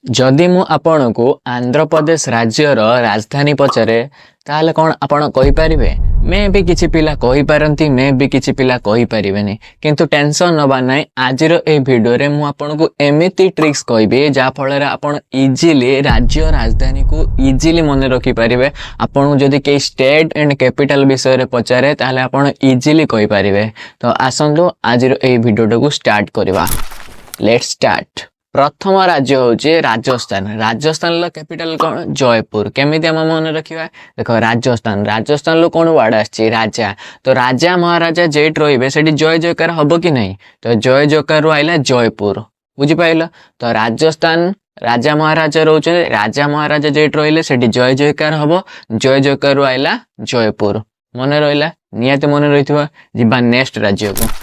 जदि मु आपणको आंध्र प्रदेश राज्यर राजधानी पचारे ताहले कौन आपण कहि परिबे। मे भी किछि पिला कहि पारंती, मे भी किछि पिला कहि परिबेनी, किंतु टेंशन नबा नै। आजिर ए वीडियो रे मु आपणको एमिति ट्रिक्स कहबे जा फल रे आपण इजीली राज्य राजधानी को इजीली मन रखि परिबे। आपण जदि के स्टेट एंड कैपिटल विषय रे पचारे ताहले आपण इजीली कहि परिबे। तो आसंतु आजिर ए वीडियो को स्टार्ट करबा। Let's start. प्रथम राज्य होचे राजस्थान। राजस्थान लो कैपिटल कौन? जयपुर। केमिति हम मन रखिबा? देखो राजस्थान, राजस्थान लो कौन वर्ड आछि? राजा। तो राजा महाराजा जेट रहिबे सेठी जय जयकार हबो कि नहीं? तो जय जयकार रो आइला जयपुर। बुझि पाइलो? तो राजस्थान राजा महाराजा रहउचे, राजा महाराजा जेट रहिले सेठी जय जयकार हबो। जय जयकार रो आइला जयपुर। मन रहिला? नियत मन रहितबा। जिबा नेक्स्ट राज्य को।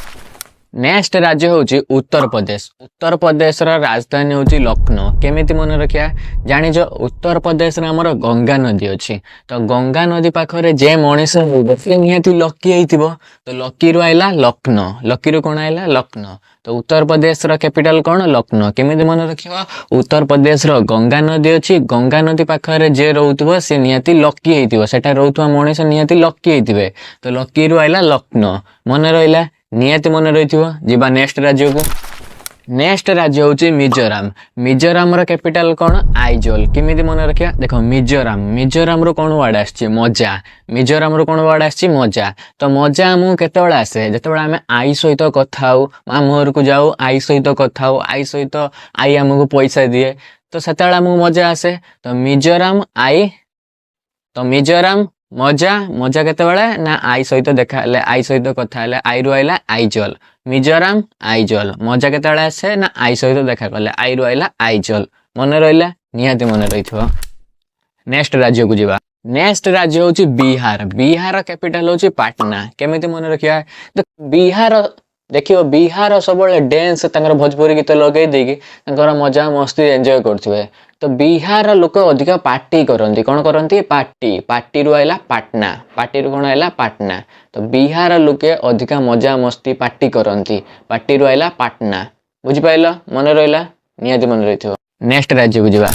नेक्स्ट राज्य होची उत्तर प्रदेश। उत्तर प्रदेश रा राजधानी होची लखनऊ। केमिति मन रखिया? जानि जो उत्तर प्रदेश रे हमर गंगा नदी अछि। तो गंगा नदी पाखरे जे मनीष होबो से नियति लकी हेतिबो। तो लकी रो आइला लखनऊ। लकी रो कोन आइला? लखनऊ। तो उत्तर प्रदेश रा कैपिटल कोन? लखनऊ। केमिति मन रखिबो? उत्तर प्रदेश रो गंगा नदी अछि। गंगा नदी पाखरे जे रहउतबो से नियति लकी हेतिबो। सेटा रहउतबा मनीष नियति लकी हेतिबे। तो लकी रो आइला लखनऊ। मन रहिला? नियति मन रहिथिबो। जिबा नेक्स्ट राज्य को। नेक्स्ट राज्य होची मिजोराम। मिजोराम रो कैपिटल कोन? आइजोल। केमिति मन रखिया? देखो मिजोराम, मिजोराम रो कोन वर्ड आछि? मजा। मिजोराम रो कोन वर्ड आछि? मजा। तो मजा हमु केतेबेला आसे? जेतेबेला हमें आई सहित कथा हो, मामू घर को जाऊ, आई सहित कथा हो, आई सहित आई हमको पैसा दिए, तो सेतेबेला हमु मजा आसे। तो मिजोराम आई, तो मिजोराम मजा। मजा केतेबेला ना आई सहित देखा ले, आई सहित कथा ले, आई रो आइला आइजोल। मिजोराम आइजोल। मजा केतेबेला आसे ना आई सहित देखा करले, आई रो आइला आइजोल। मन रहिला? निहाती मन रहिथबो। नेक्स्ट राज्य को जिबा। नेक्स्ट राज्य होची बिहार। बिहार कैपिटल होची पाटना। केमिति मन रखिया? बिहार देखियो, बिहार सबले डांस तांगर भोजपुरी गीत लगे देकी तांगर मजा मस्ती एंजॉय करथिबे। तो बिहार लोक अधिक पार्टी करंती। कोन करंती? पार्टी। पार्टी रो आइला पाटना। पार्टी रो कोन आइला? पाटना। तो बिहार लोके अधिक मजा मस्ती पार्टी करंती। पार्टी रो आइला पाटना। बुझि पाइलो? मन रहिला? नियति मन रहिथिबो। नेक्स्ट राज्य को जिबा।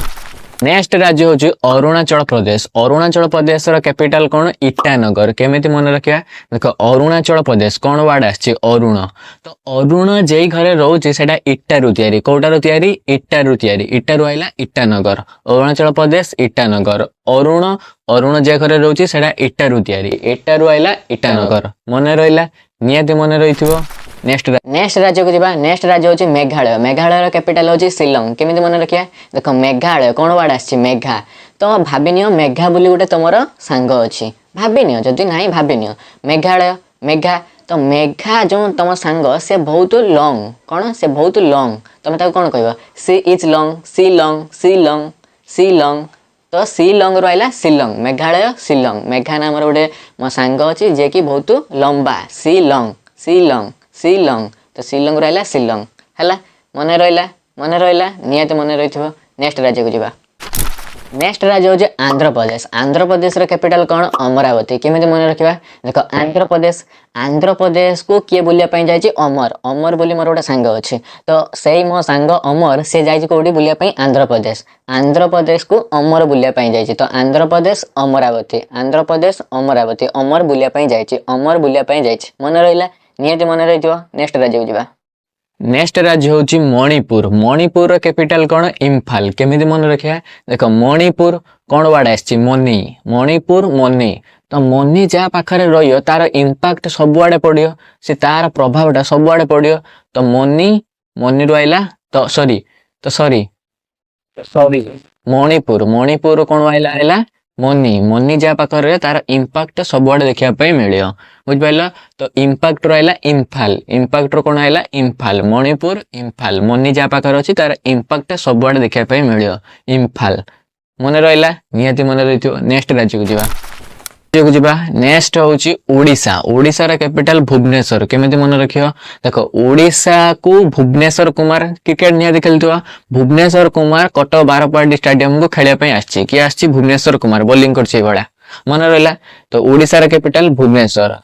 नेक्स्ट राज्य होची अरुणाचल प्रदेश। अरुणाचल प्रदेश रो कैपिटल कोन? ईटानगर। केमिति मन रखिया? देखो अरुणाचल प्रदेश कोन वर्ड आछि? अरुण। तो अरुण जेई घरे रहउची सेटा इट्टा रु तयारी। कोटा रु तयारी? इट्टा रु तयारी। इट्टा रु आइला ईटानगर। अरुणाचल प्रदेश ईटानगर। अरुण, अरुण जे घरे रहउची सेटा इट्टा रु तयारी। इट्टा रु आइला ईटानगर। मन रहिला? नियति मन रहिथिबो। नेक्स्ट राज्य को जिबा। नेक्स्ट राज्य होची मेघालय। मेघालय रो कैपिटल होची शिलंग। केमिति मन रखिया? देखो मेघालय कोन वर्ड आछि? मेघा। तो भाबिनियो मेघा बोली गोटे तमरो सांग अछि। भाबिनियो, जदि नाही भाबिनियो मेघालय, मेघा। तो मेघा जो तम सांग से बहुत लॉन्ग। कोन? से बहुत लॉन्ग। तमे ताको कोन कहबो? She is long, she long, she long, she long. तो सी लॉन्ग रो आइला शिलंग। मेघालय शिलंग। मेघा नाम रो गोटे मो सांग अछि जे कि बहुत लंबा। सी लॉन्ग, सी लॉन्ग, शिलंग। तो शिलंग रहला शिलंग। हला? मन रहिला? मन रहिला? नियत मन रहिथिबो। नेक्स्ट राज्य को जिबा। नेक्स्ट राज्य होजे आंध्र प्रदेश। आंध्र प्रदेश रो कैपिटल कोन? अमरावती। केमिति मन रखिबा? देखो आंध्र प्रदेश, आंध्र प्रदेश को किए बुलिया पई जाय छि? अमर। अमर बोली मोर गोटे सांग अछि। तो सेही मो सांग अमर से जाय छि कोडी बुलिया पई? आंध्र प्रदेश। आंध्र प्रदेश को अमर बुलिया पई जाय छि। तो आंध्र प्रदेश अमरावती। आंध्र प्रदेश अमरावती। अमर बुलिया पई जाय छि। अमर बुलिया पई जाय छि। मन रहिला? नियति मन रहिथिबो। नेक्स्ट राज्य को जिबा। नेक्स्ट राज्य होची मणिपुर। मणिपुर कैपिटल कोन? इम्फाल। केमिति मन रखिया? देखो मणिपुर कोन वर्ड आछि? मनी। मणिपुर मनी। तो मनी जा पाखरे रहियो तार इंपैक्ट सब आडे पडियो, से तार प्रभावटा सब आडे पडियो। तो मनी, मनी रो आइला तो सॉरी मणिपुर। मणिपुर कोन आइला? आइला मनी। मनी जा पाखरे तार इंपैक्ट सब आडे देखिया पई मिलियो। बुझ पाइलो? तो इंपैक्ट रहला इम्फाल। इंपैक्ट रो कोन आइला? इम्फाल। मणिपुर इम्फाल। मनी जा पाखर अछि तार इंपैक्ट सब आडे देखिया पई मिलियो। इम्फाल। मन रहिला? नियति मन रहिथियो। नेक्स्ट राज्य को जिबा। राज्य को जिबा। नेक्स्ट होची ओडिशा। ओडिशा रा कैपिटल भुवनेश्वर। केमिति मन रखियो? देखो ओडिशा को भुवनेश्वर कुमार क्रिकेट नियति खेलथुवा। भुवनेश्वर कुमार कटक बारपाटी स्टेडियम को खेलिया पई आछि। कि आछि? भुवनेश्वर कुमार बॉलिंग करछि बडा। मन रहिला? तो ओडिशा रा कैपिटल भुवनेश्वर।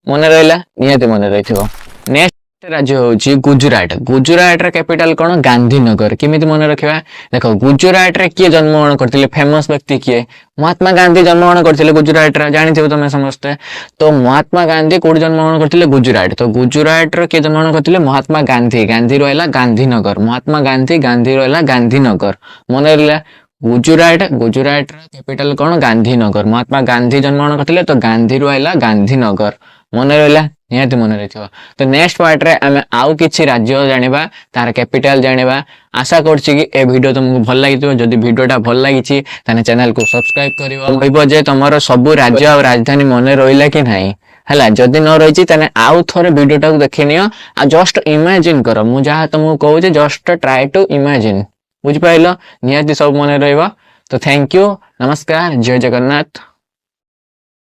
मन रहिला? नियति मन रहिथिबो। नेक्स्ट राज्य होची गुजरात। गुजरात रा कैपिटल कौन गांधीनगर। केमिति मन रखिबा देखो गुजरात रे किए जन्मग्रहण करथिले फेमस व्यक्ति किए महात्मा गांधी जन्मग्रहण करथिले गुजरात रे जानिथिबो तमे समस्ते। तो महात्मा गांधी कोड जन्मग्रहण करथिले गुजरात। तो गुजरात रे किए जन्मग्रहण करथिले महात्मा गांधी। गांधी रहला गांधीनगर। महात्मा गांधी गांधी रहला गांधीनगर मन रहला। गुजरात गुजरात रा कैपिटल कौन गांधीनगर। महात्मा गांधी जन्मग्रहण करथिले तो गांधी रहला गांधीनगर मन रहला निहाती मन रखिबा। तो नेक्स्ट पार्ट रे आमे आउ किछि राज्य जानिबा तार कैपिटल जानिबा। आशा करछि कि ए वीडियो तुमको भल लागिथिबो। जदि वीडियोटा भल लागिछि ताने चैनल को सब्सक्राइब करिवो। कहबो जे तमरो सब राज्य और राजधानी मने रहिला कि नाही हला। जदि न रहिछि ताने आउ थोरे वीडियोटा को देखिनियो आ जस्ट इमेजिन करो। मु जहा तुमको कहू जे जस्ट ट्राई टू इमेजिन बुझि पाइलो निहाती सब मने रहइबो। तो थैंक यू नमस्कार जय जगन्नाथ।